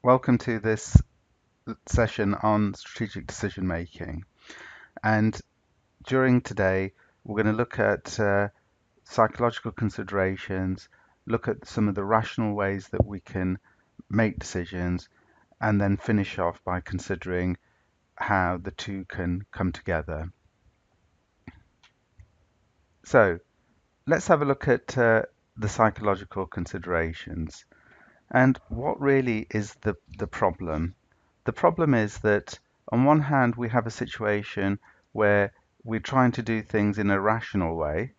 Welcome to this session on strategic decision making. And during today, we're going to look at psychological considerations, look at some of the rational ways that we can make decisions, and then finish off by considering how the two can come together. So let's have a look at the psychological considerations. And what really is the problem? The problem is that on one hand, we have a situation where we're trying to do things in a rational way,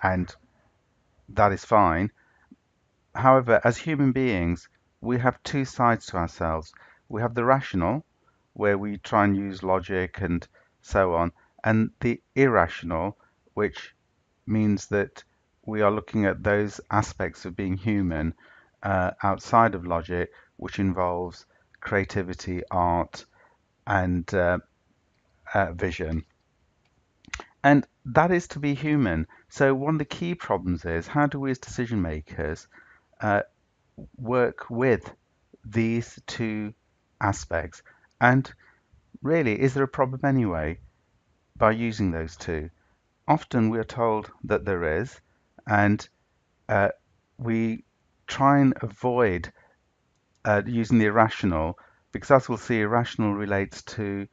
and that is fine. However, as human beings, we have two sides to ourselves. We have the rational, where we try and use logic and so on, and the irrational, which means that we are looking at those aspects of being human outside of logic, which involves creativity, art, and vision. And that is to be human. So one of the key problems is how do we as decision makers uh, work with these two aspects? And really, is there a problem anyway by using those two? Often we are told that there is, and uh, we try and avoid using the irrational because, as we'll see, irrational relates to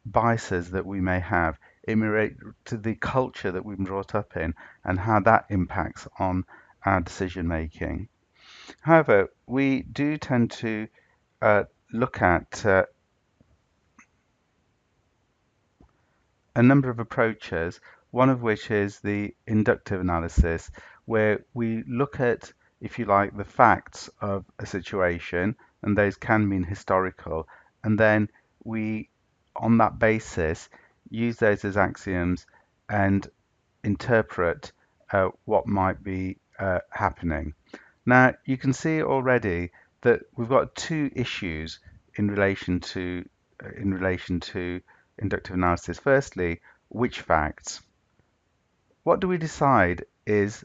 biases that we may have. It may relate to the culture that we've been brought up in and how that impacts on our decision making. However, we do tend to look at a number of approaches, one of which is the inductive analysis, where we look at, if you like, the facts of a situation, and those can mean historical, and then we, on that basis, use those as axioms and interpret what might be happening. Now, you can see already that we've got two issues in relation to inductive analysis. Firstly, which facts? What do we decide is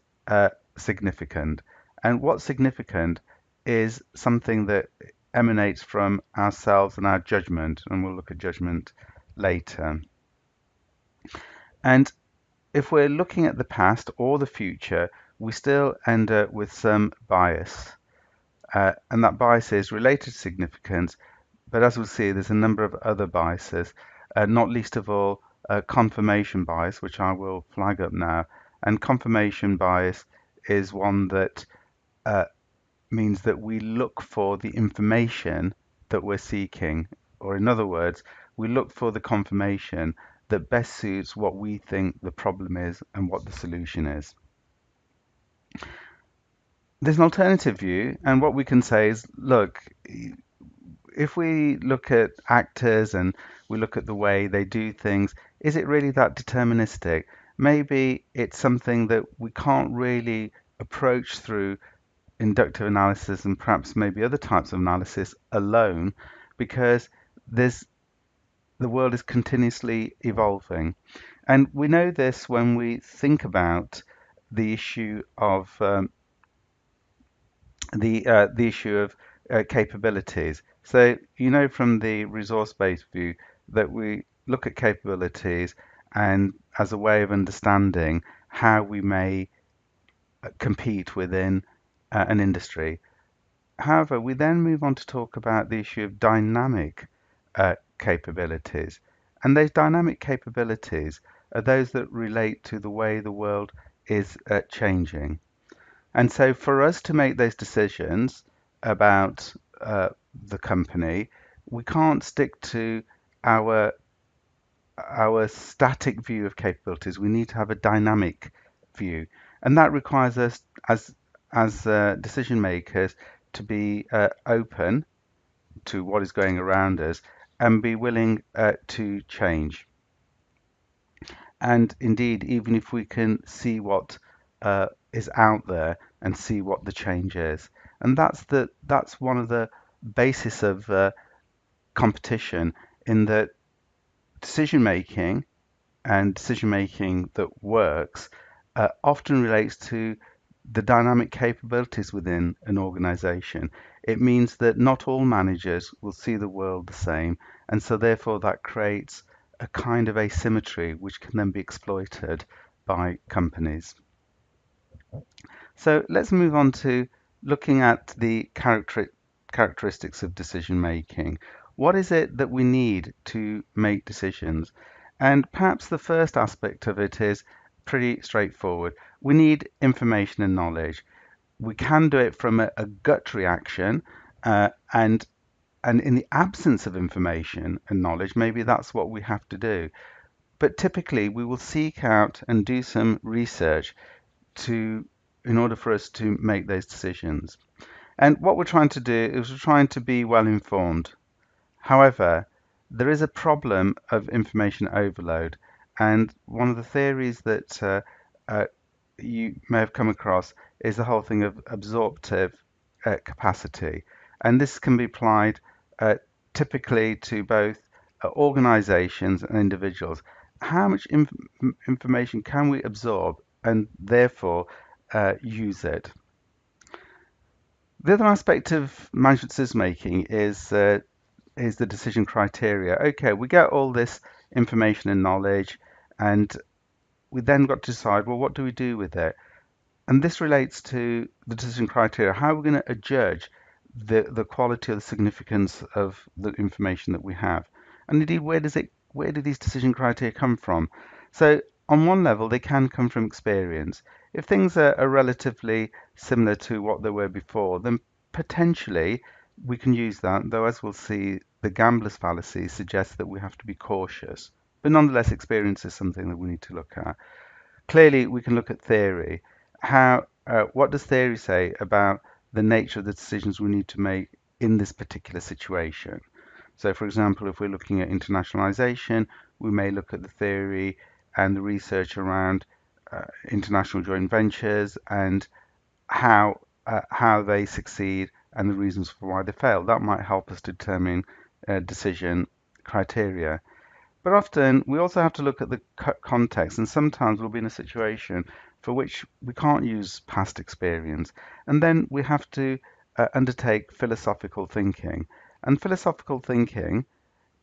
significant? And what's significant is something that emanates from ourselves and our judgment, and we'll look at judgment later. And if we're looking at the past or the future, we still end up with some bias. And that bias is related to significance, but as we'll see, there's a number of other biases, not least of all confirmation bias, which I will flag up now. And confirmation bias is one that uh, means that we look for the information that we're seeking, or in other words, we look for the confirmation that best suits what we think the problem is and what the solution is. There's an alternative view, and what we can say is, look, if we look at actors and we look at the way they do things, is it really that deterministic? Maybe it's something that we can't really approach through inductive analysis and perhaps maybe other types of analysis alone because there's the world is continuously evolving. And we know this when we think about the issue of the issue of capabilities. So you know from the resource-based view that we look at capabilities and as a way of understanding how we may compete within an industry. However, we then move on to talk about the issue of dynamic capabilities. And those dynamic capabilities are those that relate to the way the world is changing. And so for us to make those decisions about the company, we can't stick to our our static view of capabilities. We need to have a dynamic view, and that requires us as decision makers to be open to what is going around us and be willing to change. And indeed, even if we can see what is out there and see what the change is, and that's one of the basis of competition in that decision making and decision making that works often relates to the dynamic capabilities within an organization. It means that not all managers will see the world the same, and so therefore that creates a kind of asymmetry which can then be exploited by companies. So let's move on to looking at the characteristics of decision making. What is it that we need to make decisions? And perhaps the first aspect of it is pretty straightforward. We need information and knowledge. We can do it from a gut reaction, and in the absence of information and knowledge, maybe that's what we have to do. But typically, we will seek out and do some research to in order for us to make those decisions. And what we're trying to do is we're trying to be well informed. However, there is a problem of information overload, and one of the theories that uh, you may have come across is the whole thing of absorptive capacity. And this can be applied uh, typically to both organizations and individuals. How much information can we absorb and therefore use it? The other aspect of management decision making is the decision criteria. Okay, we get all this information and knowledge, and we then got to decide, well, what do we do with it? And this relates to the decision criteria. How are we going to judge the quality or the significance of the information that we have? And indeed, where do these decision criteria come from? So on one level, they can come from experience. If things are relatively similar to what they were before, then potentially we can use that, though as we'll see, the gambler's fallacy suggests that we have to be cautious. But nonetheless, experience is something that we need to look at. Clearly, we can look at theory. What does theory say about the nature of the decisions we need to make in this particular situation? So, for example, if we're looking at internationalization, we may look at the theory and the research around international joint ventures and how they succeed and the reasons for why they fail. That might help us determine decision criteria. But often we also have to look at the context, and sometimes we'll be in a situation for which we can't use past experience, and then we have to undertake philosophical thinking. And philosophical thinking,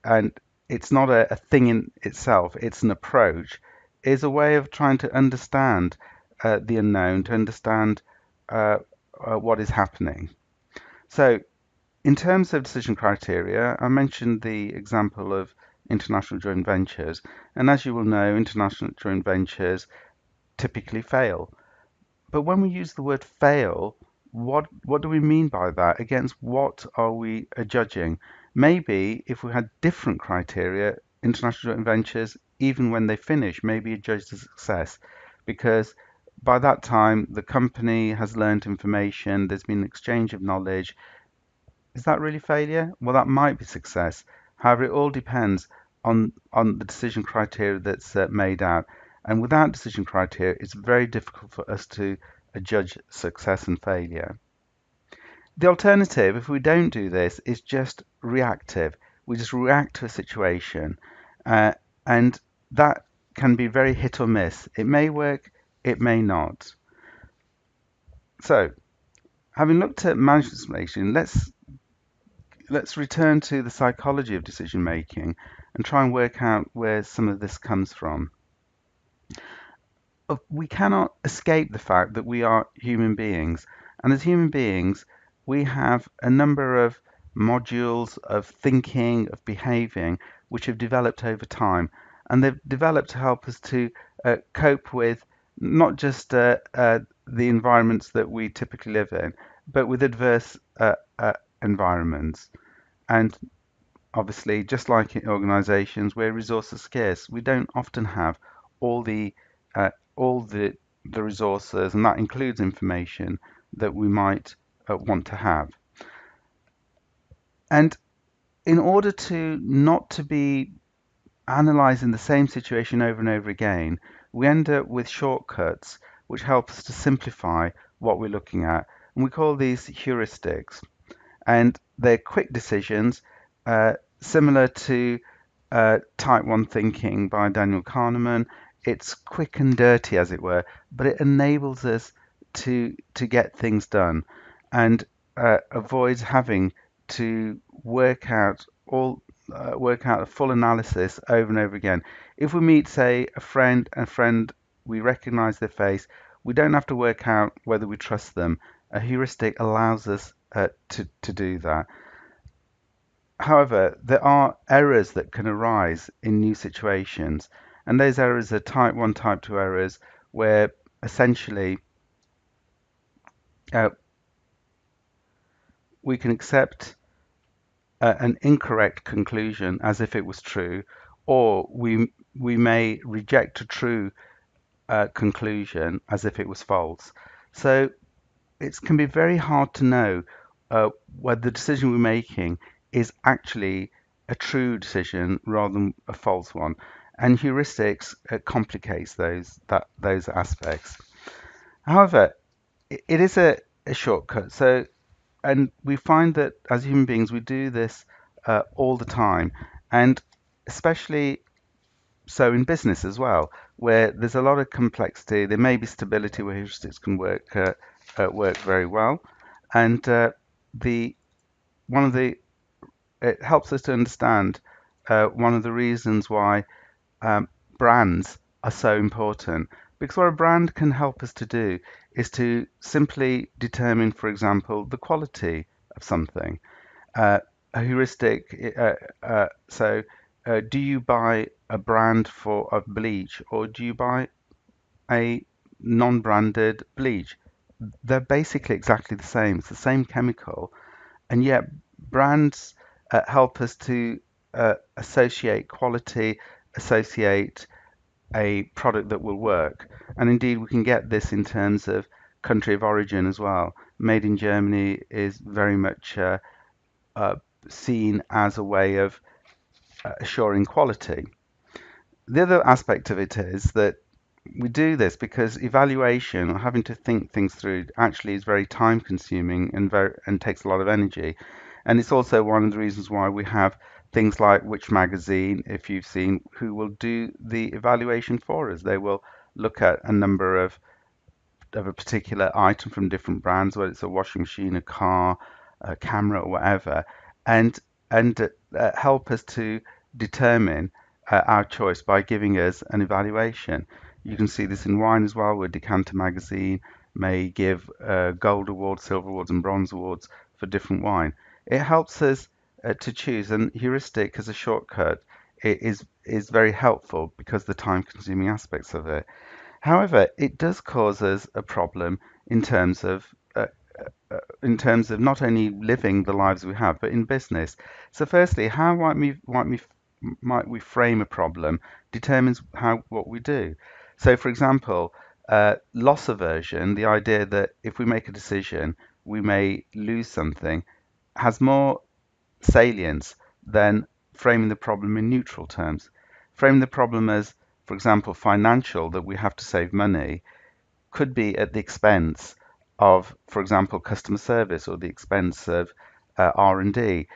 and it's not a thing in itself, it's an approach, is a way of trying to understand the unknown, to understand uh, what is happening. So in terms of decision criteria, I mentioned the example of international joint ventures, and as you will know, international joint ventures typically fail. But when we use the word fail, what do we mean by that? Against what are we judging? Maybe if we had different criteria, international joint ventures, even when they finish, maybe judged as success, because by that time the company has learned information, there's been an exchange of knowledge. Is that really failure? Well, that might be success. However, it all depends on the decision criteria that's made out. And without decision criteria, it's very difficult for us to judge success and failure. The alternative, if we don't do this, is just reactive. We just react to a situation, and that can be very hit or miss. It may work, it may not. So, having looked at management information, let's return to the psychology of decision making and try and work out where some of this comes from. We cannot escape the fact that we are human beings, and as human beings, we have a number of modules of thinking, of behaving, which have developed over time, and they've developed to help us to cope with not just the environments that we typically live in, but with adverse environments. And obviously, just like in organizations where resources are scarce, we don't often have all the all the resources, and that includes information that we might want to have. And in order to not to be analyzing the same situation over and over again, we end up with shortcuts which help us to simplify what we're looking at. And we call these heuristics. And they're quick decisions, similar to Type 1 Thinking by Daniel Kahneman. It's quick and dirty, as it were, but it enables us to get things done, and avoids having to work out a full analysis over and over again. If we meet, say, a friend, we recognize their face, we don't have to work out whether we trust them. A heuristic allows us to do that. However, there are errors that can arise in new situations, and those errors are type 1, type 2 errors, where essentially uh, we can accept an incorrect conclusion as if it was true, or we may reject a true conclusion as if it was false. So it can be very hard to know whether the decision we're making is actually a true decision rather than a false one. And heuristics complicates those aspects. However, it is a shortcut. So, and we find that as human beings, we do this all the time, and especially so in business as well, where there's a lot of complexity. There may be stability where heuristics can work very well, and the one of the it helps us to understand one of the reasons why um, brands are so important. Because what a brand can help us to do is to simply determine, for example, the quality of something. A heuristic. Do you buy a brand for of bleach, or do you buy a non-branded bleach? They're basically exactly the same. It's the same chemical, and yet brands help us to associate quality, associate a product that will work. And indeed, we can get this in terms of country of origin as well. Made in Germany is very much uh, seen as a way of assuring quality. The other aspect of it is that we do this because evaluation or having to think things through actually is very time consuming and takes a lot of energy. And it's also one of the reasons why we have things like Which Magazine, if you've seen, who will do the evaluation for us. They will look at a number of a particular item from different brands, whether it's a washing machine, a car, a camera, or whatever, and help us to determine our choice by giving us an evaluation. You can see this in wine as well, where Decanter magazine may give gold awards, silver awards, and bronze awards for different wine. It helps us to choose, and heuristic as a shortcut is very helpful because the time-consuming aspects of it. However, it does cause us a problem in terms of not only living the lives we have, but in business. So, firstly, how might we frame a problem determines how what we do. So, for example, loss aversion, the idea that if we make a decision, we may lose something, has more salience than framing the problem in neutral terms. Framing the problem as, for example, financial, that we have to save money, could be at the expense of, for example, customer service or the expense of R&D.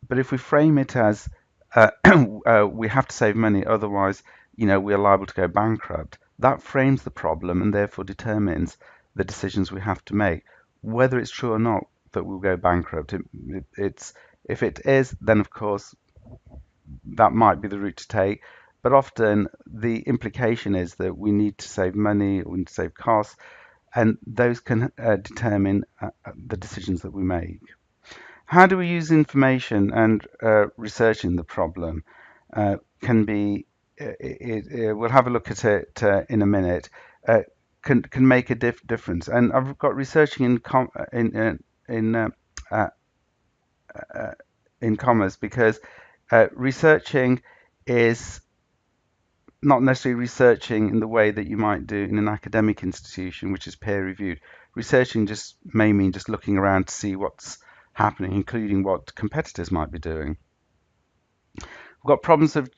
But if we frame it as we have to save money, otherwise, we are liable to go bankrupt, that frames the problem and therefore determines the decisions we have to make, whether it's true or not that we'll go bankrupt. It's if it is, then of course that might be the route to take. But often the implication is that we need to save money, we need to save costs, and those can determine the decisions that we make. How do we use information and researching the problem? Can be we'll have a look at it in a minute. Uh, can make a difference, and I've got researching in uh, uh, in commerce because researching is not necessarily researching in the way that you might do in an academic institution, which is peer reviewed. Researching just may mean just looking around to see what's happening, including what competitors might be doing. We've got problems of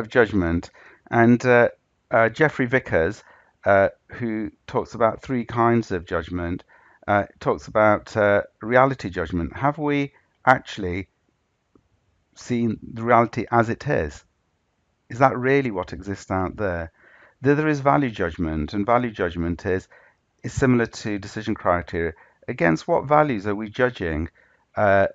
judgment, and Jeffrey Vickers, who talks about three kinds of judgment, talks about reality judgment. Have we actually seen the reality as it is? Is that really what exists out there? The other is value judgment, and value judgment is is similar to decision criteria. Against what values are we judging? Uh,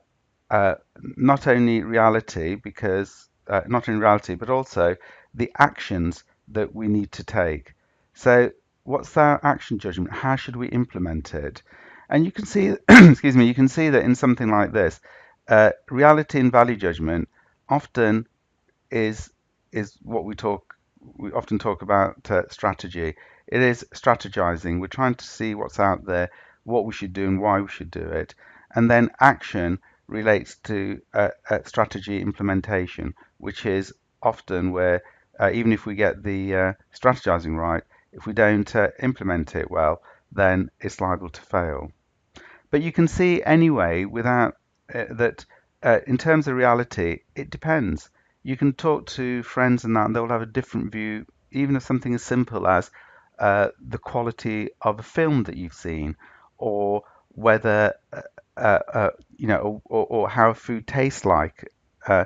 uh, Not only reality, because not only reality, but also the actions that we need to take. So, what's our action judgment? How should we implement it? And you can see, excuse me, you can see that in something like this, reality and value judgment often is is what we often talk about strategy. It is strategizing. We're trying to see what's out there, what we should do and why we should do it. And then action relates to strategy implementation, which is often where even if we get the strategizing right, if we don't implement it well, then it's liable to fail. But you can see anyway, without that, in terms of reality, it depends. You can talk to friends and that, and they'll have a different view, even of something as simple as the quality of a film that you've seen, or whether you know, or how food tastes like, uh,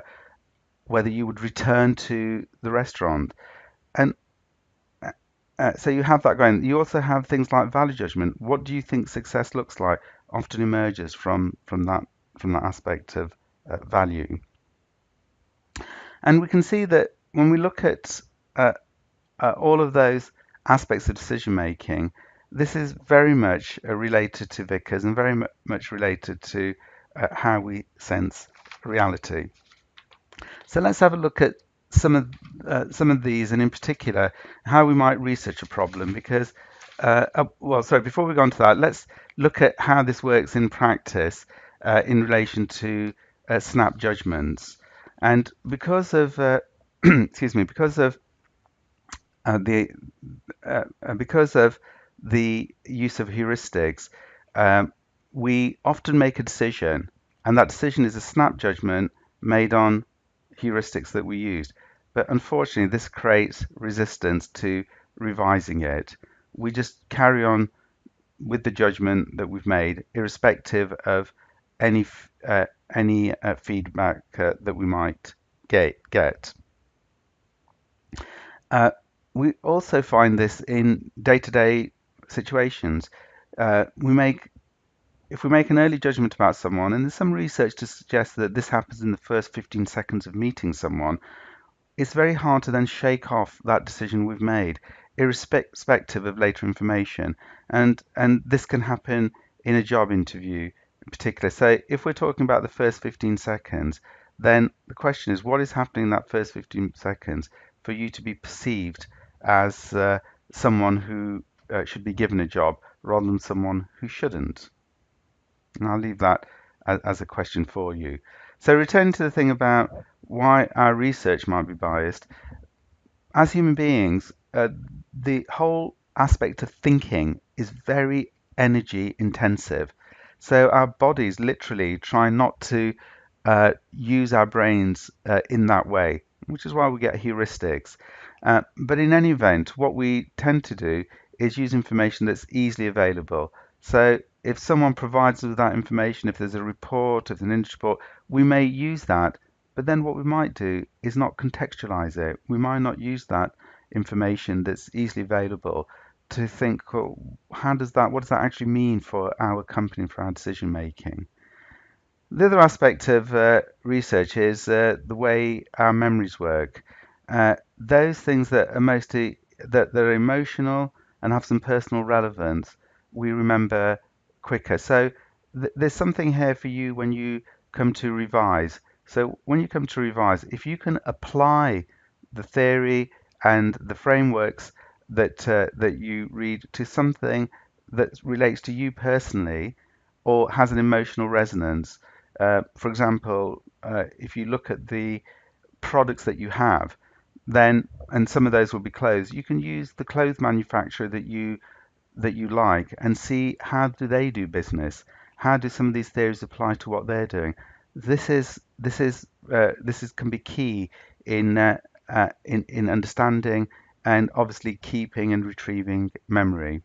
whether you would return to the restaurant, and so you have that going. You also have things like value judgment. What do you think success looks like? Often emerges from that aspect of value, and we can see that when we look at uh, all of those aspects of decision making, this is very much related to Vickers and very much related to how we sense reality. So let's have a look at some of these, and in particular, how we might research a problem. Because, well, sorry, before we go on to that, let's look at how this works in practice in relation to snap judgments. And because of, excuse me, the because of the use of heuristics, um, we often make a decision, and that decision is a snap judgment made on heuristics that we used. But unfortunately, this creates resistance to revising it. We just carry on with the judgment that we've made, irrespective of any feedback that we might get. Uh, we also find this in day-to-day situations. We make If we make an early judgment about someone, and there's some research to suggest that this happens in the first 15 seconds of meeting someone, it's very hard to then shake off that decision we've made, irrespective of later information. And this can happen in a job interview in particular. So if we're talking about the first 15 seconds, then the question is, what is happening in that first 15 seconds for you to be perceived as someone who should be given a job rather than someone who shouldn't? And I'll leave that as a question for you. So returning to the thing about why our research might be biased, as human beings, the whole aspect of thinking is very energy intensive. So our bodies literally try not to use our brains in that way, which is why we get heuristics. But in any event, what we tend to do is use information that's easily available. So if someone provides us with that information, if there's a report, if there's an industry report, we may use that, but then what we might do is not contextualize it. We might not use that information that's easily available to think, well, what does that actually mean for our company, for our decision making? The other aspect of research is the way our memories work. Those things that are mostly that are emotional and have some personal relevance, we remember quicker. So there's something here for you when you come to revise. So when you come to revise, if you can apply the theory and the frameworks that you read to something that relates to you personally or has an emotional resonance, for example, if you look at the products that you have, then and some of those will be clothes, you can use the clothes manufacturer that you like and see how do they do business. How do some of these theories apply to what they're doing? This is can be key in understanding and obviously keeping and retrieving memory.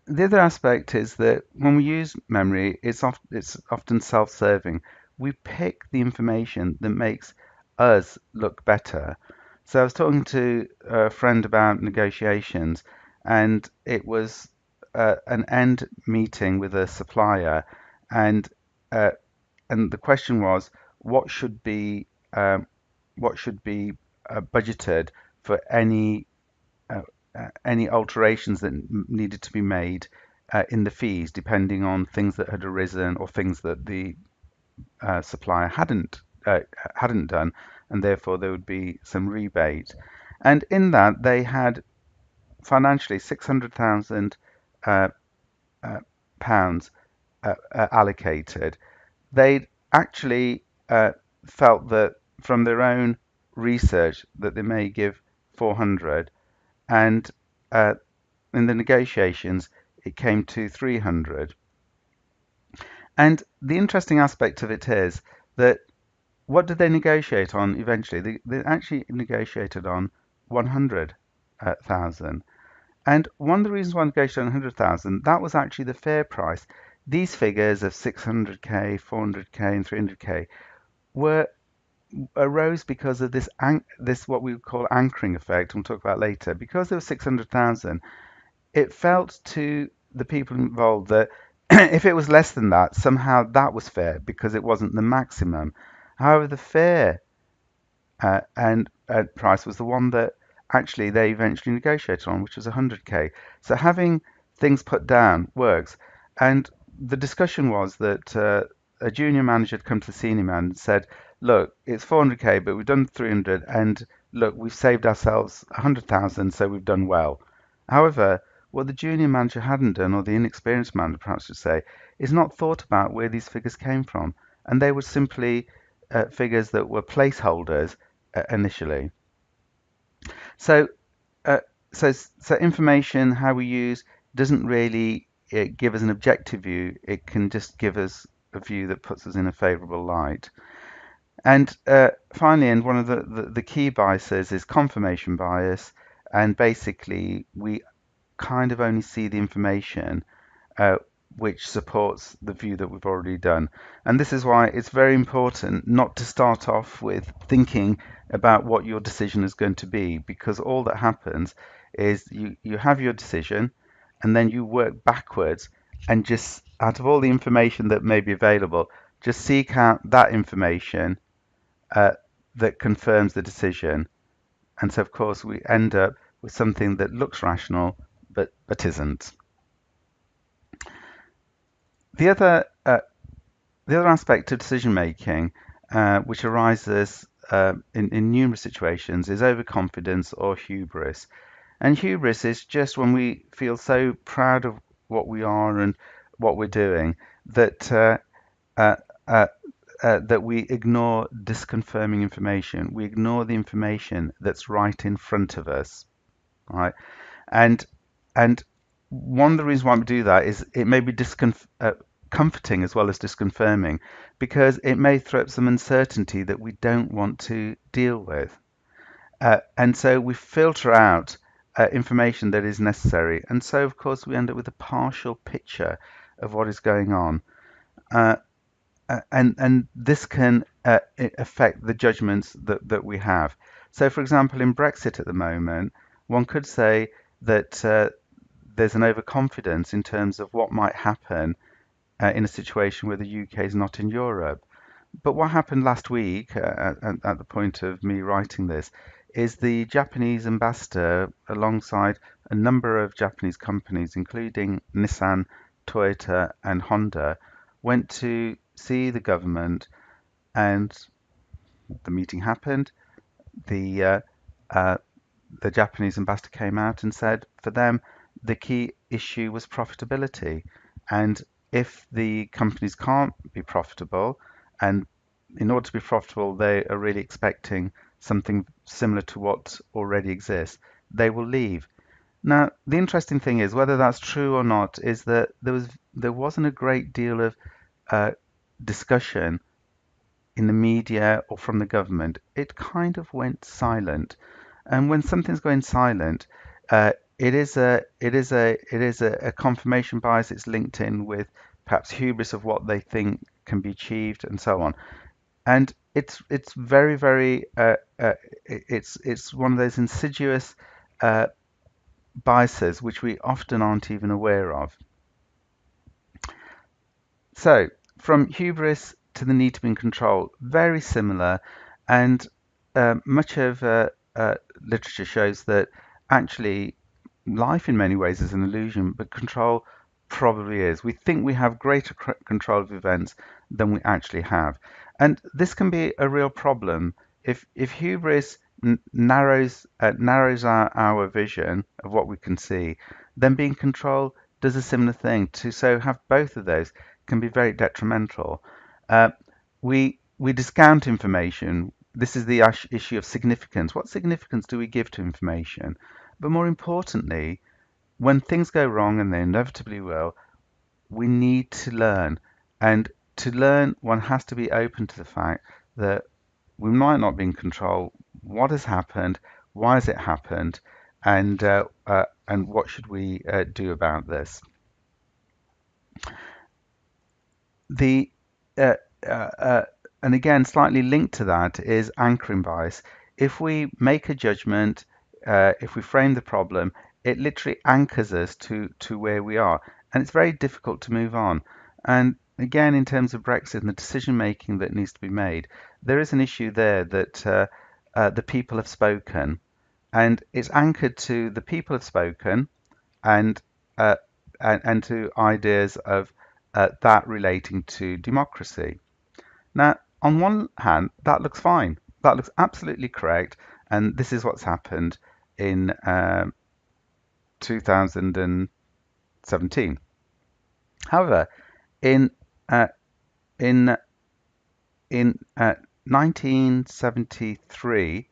The other aspect is that when we use memory, it's often self-serving. We pick the information that makes us look better. So I was talking to a friend about negotiations, and it was an end meeting with a supplier, and uh, and the question was what should be um, what should be budgeted for uh, any alterations that needed to be made in the fees, depending on things that had arisen or things that the supplier hadn't done, and therefore there would be some rebate. And in that, they had financially 600,000 uh, uh, pounds allocated. They'd actually felt that from their own research that they may give 400, and uh, in the negotiations it came to 300. And the interesting aspect of it is that what did they negotiate on eventually? They actually negotiated on 100,000. And one of the reasons why I negotiated on 100,000, that was actually the fair price. These figures of 600k, 400k, and 300k were arose because of this what we would call anchoring effect, and we'll talk about later. Because there was 600,000, it felt to the people involved that if it was less than that, somehow that was fair because it wasn't the maximum. However, the fair and price was the one that actually they eventually negotiated on, which was 100k. So having things put down works. And the discussion was that a junior manager had come to the senior man and said, "Look, it's 400k, but we've done 300, and look, we've saved ourselves 100,000, so we've done well." However, what the junior manager hadn't done, or the inexperienced manager perhaps should say, is not thought about where these figures came from, and they were simply figures that were placeholders initially. So, uh, so information, how we use, doesn't really give us an objective view. It can just give us a view that puts us in a favourable light. And finally, and one of the key biases is confirmation bias. And basically, we kind of only see the information uh, which supports the view that we've already done. And this is why it's very important not to start off with thinking about what your decision is going to be, because all that happens is you have your decision and then you work backwards and just out of all the information that may be available, just seek out that information uh, that confirms the decision. And so, of course, we end up with something that looks rational but isn't. The other The other aspect of decision making, which arises in numerous situations, is overconfidence or hubris. And hubris is just when we feel so proud of what we are and what we're doing that uh, uh, that we ignore disconfirming information. We ignore the information that's right in front of us, right? And and one of the reasons why we do that is it may be comforting as well as disconfirming, because it may throw up some uncertainty that we don't want to deal with. And so we filter out information that is necessary. And so, of course, we end up with a partial picture of what is going on. Uh, and this can affect the judgments that we have. So, for example, in Brexit at the moment, one could say that there's an overconfidence in terms of what might happen in a situation where the UK is not in Europe. But what happened last week, at the point of me writing this, is the Japanese ambassador, alongside a number of Japanese companies, including Nissan, Toyota, and Honda, went to see the government, and the meeting happened. The uh, the Japanese ambassador came out and said for them the key issue was profitability. And if the companies can't be profitable, and in order to be profitable, they are really expecting something similar to what already exists, they will leave. Now, the interesting thing is, whether that's true or not, is that there wasn't a great deal of uh, discussion in the media or from the government. It kind of went silent. And when something's going silent, it is a confirmation bias. It's linked in with perhaps hubris of what they think can be achieved and so on. And it's very it's one of those insidious uh, biases which we often aren't even aware of. So, from hubris to the need to be in control, very similar, and much of literature shows that actually life in many ways is an illusion, but control probably is. We think we have greater control of events than we actually have. And this can be a real problem. If hubris narrows our vision of what we can see, then being control does a similar thing. To so have both of those can be very detrimental. Uh, we discount information. This is the issue of significance. What significance do we give to information? But more importantly, when things go wrong, and they inevitably will, we need to learn. And to learn, one has to be open to the fact that we might not be in control. What has happened? Why has it happened? And what should we do about this? The uh, uh, uh, and again, slightly linked to that is anchoring bias. If we make a judgment, if we frame the problem, it literally anchors us to where we are, and it's very difficult to move on. And again, in terms of Brexit and the decision making that needs to be made, there is an issue there that the people have spoken, and it's anchored to the people have spoken, and uh, and to ideas of that relating to democracy. Now, on one hand, that looks fine. That looks absolutely correct, and this is what's happened in 2017. However, in uh, in in 1973,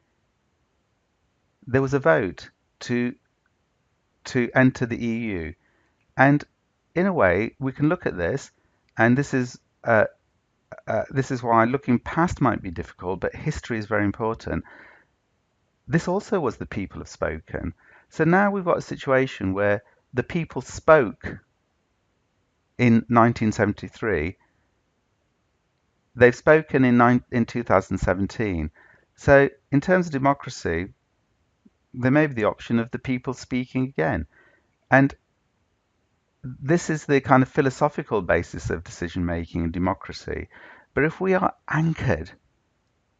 there was a vote to enter the EU, and in a way, we can look at this, and this is why looking past might be difficult, but history is very important. This also was the people have spoken. So now we've got a situation where the people spoke in 1973, they've spoken in 2017. So in terms of democracy, there may be the option of the people speaking again. And this is the kind of philosophical basis of decision making and democracy. But if we are anchored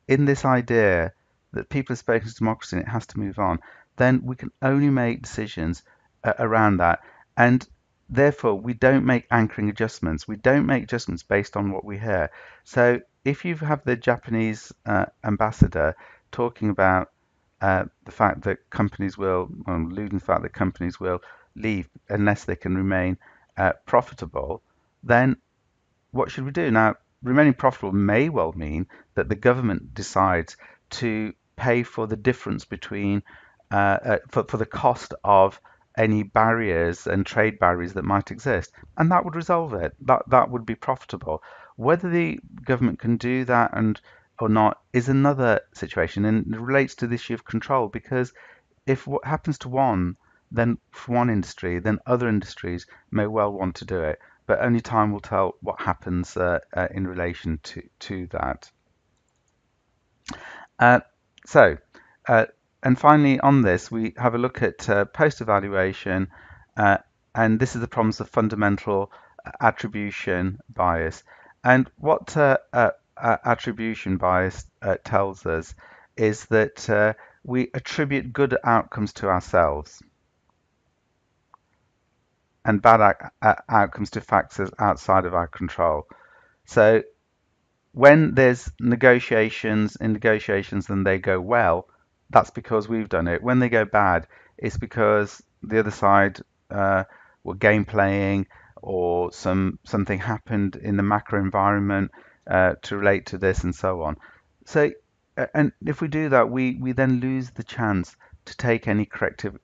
in this idea that people have spoken to democracy and it has to move on, then we can only make decisions around that. And therefore, we don't make anchoring adjustments. We don't make adjustments based on what we hear. So if you have the Japanese ambassador talking about the fact that companies will, well, alluding to the fact that companies will leave unless they can remain profitable, then what should we do? Now, remaining profitable may well mean that the government decides to pay for the difference between for the cost of any barriers and trade barriers that might exist, and that would resolve it. That would be profitable. Whether the government can do that and or not is another situation, and it relates to the issue of control. Because if what happens to one, then for one industry, then other industries may well want to do it, but only time will tell what happens in relation to that. Uh, so, uh, and finally on this, we have a look at post-evaluation, uh, and this is the problems of fundamental attribution bias. And what attribution bias tells us is that we attribute good outcomes to ourselves and bad outcomes to factors outside of our control. So when there's negotiations and they go well, that's because we've done it. When they go bad, it's because the other side were game playing, or something happened in the macro environment to relate to this and so on. So, and if we do that, we then lose the chance to take any corrective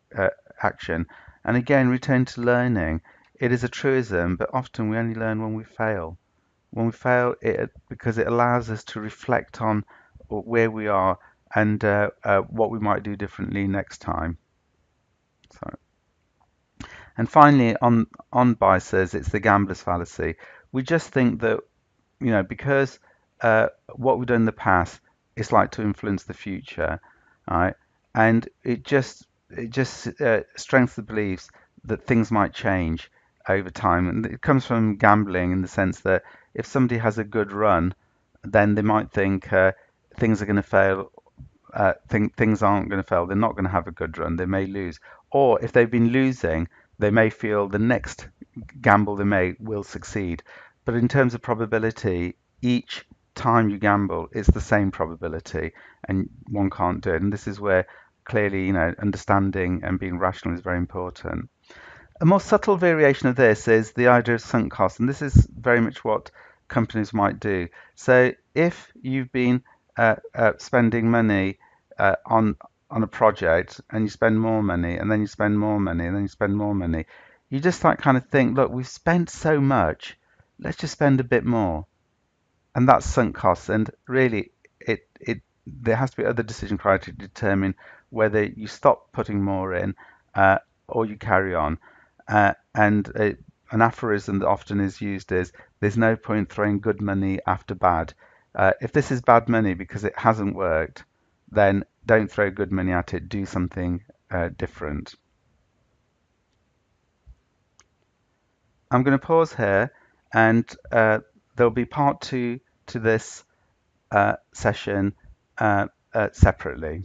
action. And again, return to learning. It is a truism, but often we only learn when we fail. When we fail, because it allows us to reflect on where we are and what we might do differently next time. So, and finally, on biases, it's the gambler's fallacy. We just think that because what we've done in the past is like to influence the future, right? And it just it just strengthens the beliefs that things might change over time. And it comes from gambling in the sense that if somebody has a good run, then they might think things are going to fail. Things aren't going to fail. They're not going to have a good run. They may lose. Or if they've been losing, they may feel the next gamble they make will succeed. But in terms of probability, each time you gamble, it's the same probability, and one can't do it. And this is where clearly, understanding and being rational is very important. A more subtle variation of this is the idea of sunk costs, and this is very much what companies might do. So if you've been spending money on a project, and you spend more money, and then you spend more money, and then you spend more money, you just like kind of think, look, we've spent so much, let's just spend a bit more, and that's sunk costs. And really, it there has to be other decision criteria to determine whether you stop putting more in or you carry on. And an aphorism that often is used is there's no point throwing good money after bad. If this is bad money because it hasn't worked, then don't throw good money at it. Do something different. I'm going to pause here, and there'll be part two to this session separately.